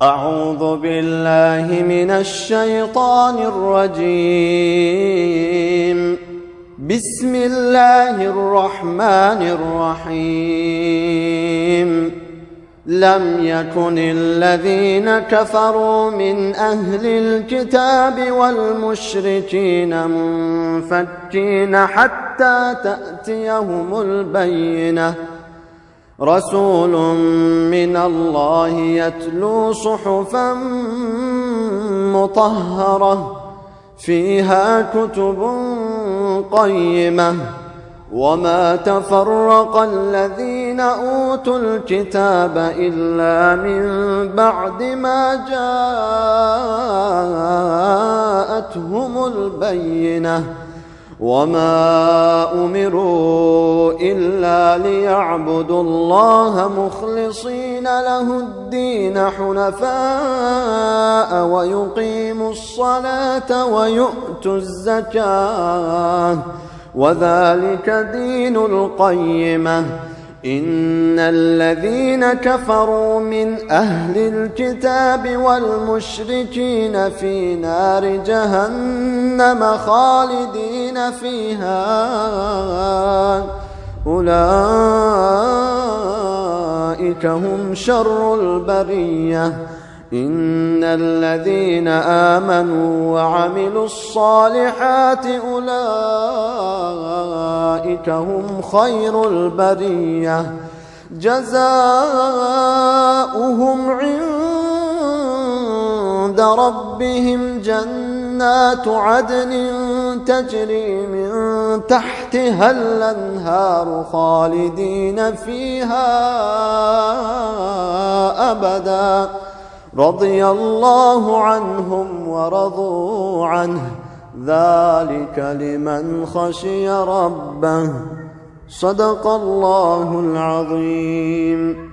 أعوذ بالله من الشيطان الرجيم. بسم الله الرحمن الرحيم. لم يكن الذين كفروا من أهل الكتاب والمشركين منفكين حتى تأتيهم البينة. رسول من الله يتلو صحفا مطهرة فيها كتب قيمة. وما تفرق الذين أوتوا الكتاب إلا من بعد ما جاءتهم البينة. وما أمروا إلا ليعبدوا الله مخلصين له الدين حنفاء ويقيموا الصلاة ويؤتوا الزكاة وذلك دين القيمة. إن الذين كفروا من أهل الكتاب والمشركين في نار جهنم خالدين فيها أولئك هم شر البرية. إن الذين آمنوا وعملوا الصالحات أولئك هم خير البرية. جزاؤهم عند ربهم جنات عدن تجري من تحتها الأنهار خالدين فيها أبدا. رضي الله عنهم ورضوا عنه ذلك لمن خشي ربه. صدق الله العظيم.